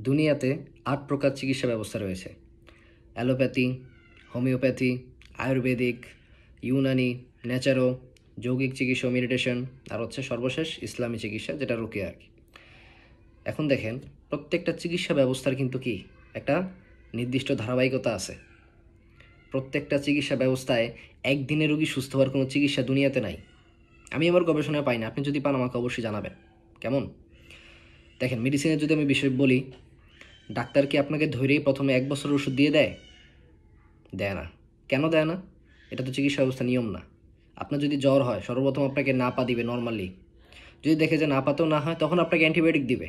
দুনিয়াতে ৮ প্রকার চিকিৎসা ব্যবস্থা রয়েছে। অ্যালোপ্যাথি, হোমিওপ্যাথি, আয়ুর্বেদিক, ইউনানি, ন্যাচারো, যৌগিক চিকিৎসা, মেডিটেশন, আর হচ্ছে সর্বশেষ ইসলামী চিকিৎসা, যেটা রুকিয়া আর কি। এখন দেখেন, প্রত্যেকটা চিকিৎসা ব্যবস্থার কিন্তু কি একটা নির্দিষ্ট ধারাবাহিকতা আছে। প্রত্যেকটা চিকিৎসা ব্যবস্থায় একদিনে রোগী সুস্থ হওয়ার কোনো চিকিৎসা দুনিয়াতে নাই। আমি আমার গবেষণায় পাই না, আপনি যদি পান আমাকে অবশ্যই জানাবেন। কেমন? দেখেন, মেডিসিনের যদি আমি বিষয় বলি, ডাক্তার কি আপনাকে ধরেই প্রথমে 1 বছরের ওষুধ দিয়ে দেয়? দেয় না। কেন দেয় না? এটা তো চিকিৎসা ব্যবস্থা নিয়ম না। আপনার যদি জ্বর হয়, সর্বপ্রথম আপনাকে নাপা দিবে নর্মালি। যদি দেখে যে নাপাতেও না হয়, তখন আপনাকে অ্যান্টিবায়োটিক দিবে।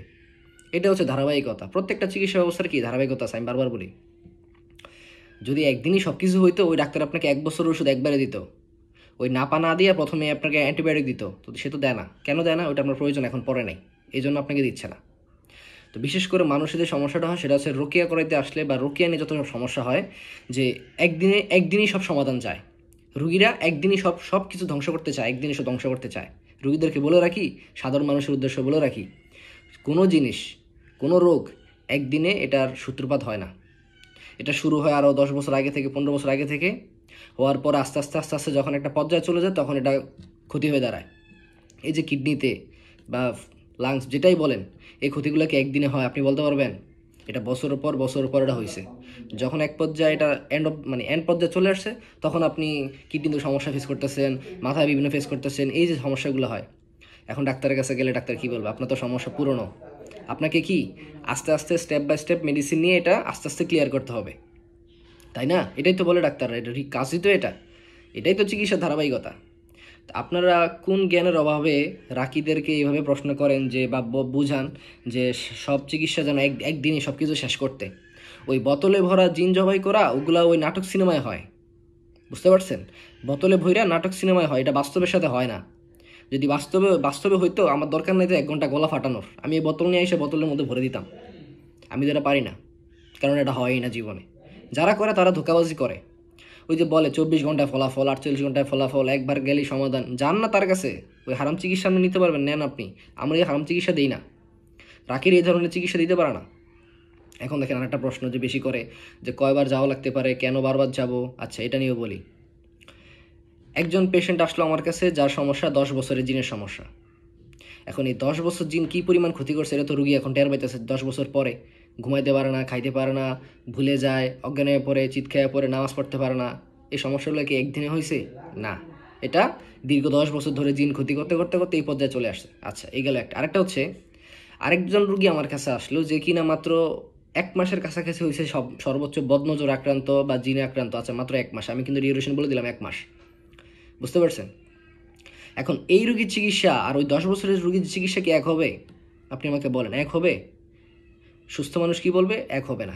এটা হচ্ছে ধারাবাহিকতা। প্রত্যেকটা চিকিৎসা ব্যবস্থার কি ধারাবাহিকতা আছে, আমি বারবার বলি। যদি একদিনই সব কিছু হইতো, ওই ডাক্তার আপনাকে 1 বছরের ওষুধ একবারে দিত। ওই নাপা না দিয়ে প্রথমে আপনাকে অ্যান্টিবায়োটিক দিত, তো সে তো দেয় না। কেন দেয় না? ওইটা আপনার প্রয়োজন এখন পড়ে নাই, এই জন্য আপনাকে দিচ্ছে না। তো বিশেষ করে মানুষের যে সমস্যাটা হয় সেটা হচ্ছে রোকেয়া করাইতে আসলে বা রোকেয়া নিয়ে যত সমস্যা হয়, যে একদিনই সব সমাধান চায়। রুগীরা একদিনই সব সব কিছু ধ্বংস করতে চায়, একদিনই সব ধ্বংস করতে চায়। রুগীদেরকে বলে রাখি, সাধারণ মানুষের উদ্দেশ্যে বলে রাখি, কোনো জিনিস, কোনো রোগ একদিনে এটার সূত্রপাত হয় না। এটা শুরু হয় আরও 10 বছর আগে থেকে, 15 বছর আগে থেকে। হওয়ার পর আস্তে আস্তে আস্তে আস্তে যখন একটা পর্যায়ে চলে যায়, তখন এটা ক্ষতি হয়ে দাঁড়ায়। এই যে কিডনিতে বা লাংস যেটাই বলেন, এই ক্ষতিগুলো কি একদিনে হয়? আপনি বলতে পারবেন? এটা বছরের পর বছরের পর এটা হয়েছে। যখন এক পর্যায়ে এটা এন্ড পর্যায়ে চলে আসছে, তখন আপনি কিডনিতে সমস্যা ফেস করতেছেন, মাথায় বিভিন্ন ফেস করতেছেন, এই যে সমস্যাগুলো হয়। এখন ডাক্তারের কাছে গেলে ডাক্তার কি বলবে? আপনার তো সমস্যা পুরনো, আপনাকে কি আস্তে আস্তে স্টেপ বাই স্টেপ মেডিসিন নিয়ে এটা আস্তে আস্তে ক্লিয়ার করতে হবে, তাই না? এটাই তো বলে ডাক্তাররা, এটা ঠিক কাজই তো এটা। এটাই তো চিকিৎসার ধারাবাহিকতা। আপনারা কোন জ্ঞানের অভাবে রাকিদেরকে এইভাবে প্রশ্ন করেন যে বা বুঝান যে সব চিকিৎসা যেন একদিনই সব কিছু শেষ করতে? ওই বোতলে ভরা জিন জবাই করা ওগুলা ওই নাটক সিনেমায় হয়, বুঝতে পারছেন? বোতলে ভইরা নাটক সিনেমায় হয়, এটা বাস্তবের সাথে হয় না। যদি বাস্তবে বাস্তবে হইতো, আমার দরকার নেই তো 1 ঘন্টা গলা ফাটানোর, আমি এই বোতল নিয়ে এসে বোতলের মধ্যে ভরে দিতাম। আমি তো এটা পারি না, কারণ এটা হয়ই না জীবনে। যারা করে তারা ধোঁকাবাজি করে। ওই যে বলে 24 ঘন্টায় ফলাফল, 48 ঘন্টায় ফলাফল, একবার গেলেই সমাধান। যান না তার কাছে, ওই হারাম চিকিৎসা আপনি নিতে পারবেন, নেন আপনি। আমরা এই হারাম চিকিৎসা দিই না, রাকির এই ধরনের চিকিৎসা দিতে পারে না। এখন দেখেন আরেকটা প্রশ্ন যে বেশি করে, যে কয়বার যাওয়া লাগতে পারে, কেন বারবার যাব? আচ্ছা, এটা নিয়েও বলি। একজন পেশেন্ট আসলো আমার কাছে, যার সমস্যা 10 বছরের জিনের সমস্যা। এখন এই 10 বছর জিন কী পরিমাণ ক্ষতি করছে, এটা তো রুগী এখন টের পাইতেছে। 10 বছর পরে ঘুমাইতে পারে না, খাইতে পারে না, ভুলে যায়, অজ্ঞান হয়ে পড়ে, চিৎ খেয়ে পড়ে, নামাজ পড়তে পারে না। এই সমস্যাগুলো কি একদিনে হয়েছে? না, এটা দীর্ঘ 10 বছর ধরে জিন ক্ষতি করতে করতে করতে এই পর্যায়ে চলে আসছে। আচ্ছা, এই গেল একটা। আরেকটা হচ্ছে, আরেকজন রুগী আমার কাছে আসলো, যে কিনা মাত্র 1 মাসের কাছাকাছি হয়েছে সর্বোচ্চ বদনজর আক্রান্ত বা জিনে আক্রান্ত। আচ্ছা, মাত্র 1 মাস, আমি কিন্তু ডিউরেশন বলে দিলাম 1 মাস, বুঝতে পারছেন? এখন এই রোগীর চিকিৎসা আর ওই 10 বছরের রোগীর চিকিৎসা কি এক হবে? আপনি আমাকে বলেন, এক হবে? সুস্থ মানুষ কি বলবে? এক হবে না।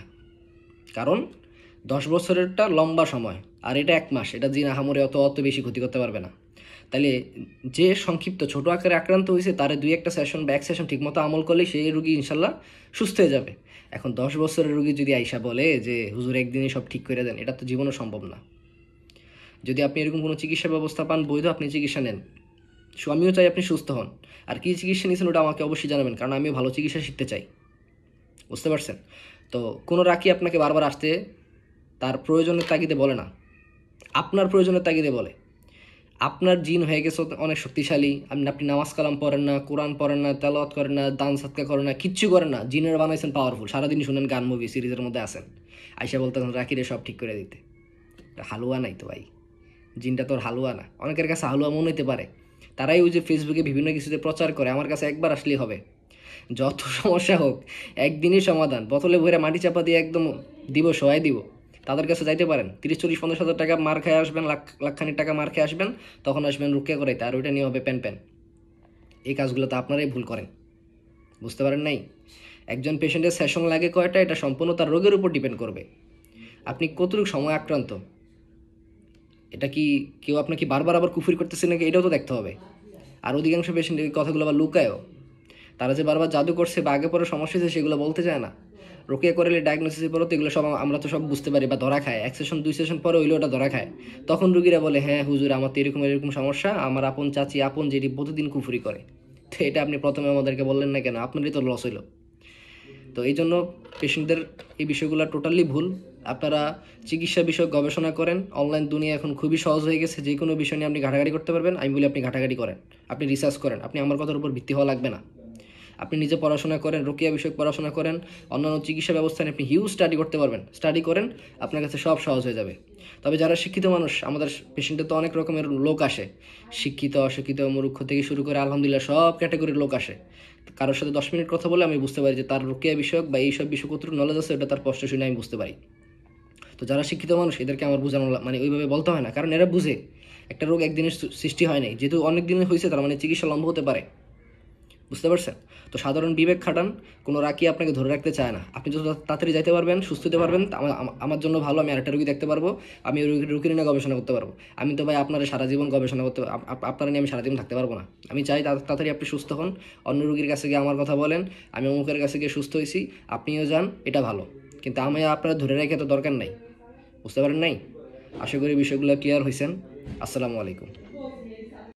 কারণ 10 বছরেরটা লম্বা সময়, আর এটা 1 মাস, এটা জিন আহামরি অত বেশি ক্ষতি করতে পারবে না। তাহলে যে সংক্ষিপ্ত ছোট আকারে আক্রান্ত হয়েছে, তার 2-1টা সেশন বা 1 সেশন ঠিকমতো আমল করলে সেই রোগী ইনশাল্লাহ সুস্থ হয়ে যাবে। এখন 10 বছরের রোগী যদি আইসা বলে যে হুজুর একদিনে সব ঠিক করে দেন, এটা তো জীবনও সম্ভব না। যদি আপনি এরকম কোনো চিকিৎসা ব্যবস্থা পান বৈধ, আপনি চিকিৎসা নেন। আমিও চাই আপনি সুস্থ হন। আর কী চিকিৎসা নিয়েছেন ওটা আমাকে অবশ্যই জানাবেন, কারণ আমিও ভালো চিকিৎসা শিখতে চাই, বুঝতে পারছেন? তো কোনো রাকি আপনাকে বারবার আসতে তার প্রয়োজনের তাগিদে বলে না, আপনার প্রয়োজনের তাগিদে বলে। আপনার জিন হয়ে গেছে অনেক শক্তিশালী, আপনি নামাজ কালাম পড়েন না, কোরআন পড়েন না, তেলাওয়াত করেন না, দান সাদকা করেন না, কিচ্ছু করেন না, জিনের বানাইছেন পাওয়ারফুল, সারাদিন শুনেন গান, মুভি সিরিজের মধ্যে আসেন, আইসা বলতেছেন রাকিরে সব ঠিক করে দিতে। হালুয়া নাই তো ভাই, জিনটা তোর হালুয়া না। অনেকের কাছে হালুয়া মনে হতে পারে, তারাই ওই যে ফেসবুকে বিভিন্ন কিছুতে প্রচার করে। আমার কাছে একবার আসলেই হবে, যত সমস্যা হোক একদিনই সমাধান। বোতলে ভরে মাটি চাপা দিয়ে একদম দিব, সহায় দিব। তাদের কাছে যাইতে পারেন, 30-40-50 হাজার টাকা মার খেয়ে আসবেন, লাখখানিক টাকা মার খেয়ে আসবেন, তখন আসবেন রুকিয়া করাইতে, আর ওইটা নিয়ে হবে প্যান প্যান। এই কাজগুলো তো আপনারাই ভুল করেন, বুঝতে পারেন নাই? একজন পেশেন্টের সেশন লাগে কয়টা, এটা সম্পূর্ণ তার রোগের উপর ডিপেন্ড করবে। আপনি কতটুকু সময় আক্রান্ত, এটা কি কেউ আপনাকে বারবার আবার কুফরি করতেছে নাকি, এটাও তো দেখতে হবে। আর অধিকাংশ পেশেন্ট এই কথাগুলো আবার লুকায়ও। তারা যে বারবার জাদু করছে বা আগে পরে সমস্যা হয়েছে, সেগুলো বলতে চায় না। রোকেয়া করলে ডায়াগনোসিসের পরে তো এগুলো সব আমরা তো সব বুঝতে পারি বা ধরা খায়। 1 সেশন 2 সেশন পরে হইলে ওটা ধরা খায়। তখন রুগীরা বলে, হ্যাঁ হুজুর, আমার তো এরকম এরকম সমস্যা, আমার আপন চাচি আপন যেটি প্রতিদিন কুফরি করে। তো এটা আপনি প্রথমে আমাদেরকে বললেন না কেন? আপনারই তো লস হইলো। তো এই জন্য পেশেন্টদের এই বিষয়গুলো টোটালি ভুল। আপনারা চিকিৎসা বিষয়ক গবেষণা করেন। অনলাইন দুনিয়া এখন খুবই সহজ হয়ে গেছে, যে কোনো বিষয় নিয়ে আপনি ঘাটাঘাটি করতে পারবেন। আমি বলি আপনি ঘাটাঘাটি করেন, আপনি রিসার্চ করেন, আপনি আমার কথার উপর ভিত্তি হওয়া লাগবে না। আপনি নিজে পড়াশোনা করেন, রোকেয়া বিষয়ক পড়াশোনা করেন, অন্যান্য চিকিৎসা ব্যবস্থা নিয়ে আপনি হিউজ স্টাডি করতে পারবেন। স্টাডি করেন, আপনার কাছে সব সহজ হয়ে যাবে। তবে যারা শিক্ষিত মানুষ, আমাদের পেশেন্টে তো অনেক রকমের লোক আসে, শিক্ষিত অশিক্ষিত মূর্খ থেকে শুরু করে আলহামদুলিল্লাহ সব ক্যাটাগরির লোক আসে। কারোর সাথে 10 মিনিট কথা বলে আমি বুঝতে পারি যে তার রোকেয়া বিষয়ক বা এইসব বিষয় কতটুকু নলেজ আছে, ওটা তার স্পষ্ট শুনে আমি বুঝতে পারি। তো যারা শিক্ষিত মানুষ এদেরকে আমার বোঝানো মানে ওইভাবে বলতে হয় না, কারণ এরা বুঝে একটা রোগ একদিনের সৃষ্টি হয় নাই, যেহেতু অনেক দিনের হয়েছে তার মানে চিকিৎসা লম্বা হতে পারে। বুঝতে পারছেন? তো সাধারণ বিবেক খাটান, কোনো রাকি আপনাকে ধরে রাখতে চায় না। আপনি যত তাড়াতাড়ি যাইতে পারবেন, সুস্থ হতে পারবেন, আমার জন্য ভালো। আমি আরেকটা রোগী দেখতে পারবো, আমি ওই রোগীর নিয়ে গবেষণা করতে পারবো। আমি তো ভাই আপনারা সারা জীবন গবেষণা করতে, আপনারা নিয়ে আমি সারা জীবন থাকতে পারবো না। আমি চাই তাড়াতাড়ি আপনি সুস্থ হন, অন্য রোগীর কাছে গিয়ে আমার কথা বলেন, আমি অমুকের কাছে গিয়ে সুস্থ হয়েছি, আপনিও যান, এটা ভালো। কিন্তু আমি আপনারা ধরে রেখে তো দরকার নাই। বুঝতে পারেন নাই? আশা করি বিষয়গুলো ক্লিয়ার হয়েছেন। আসসালামু আলাইকুম।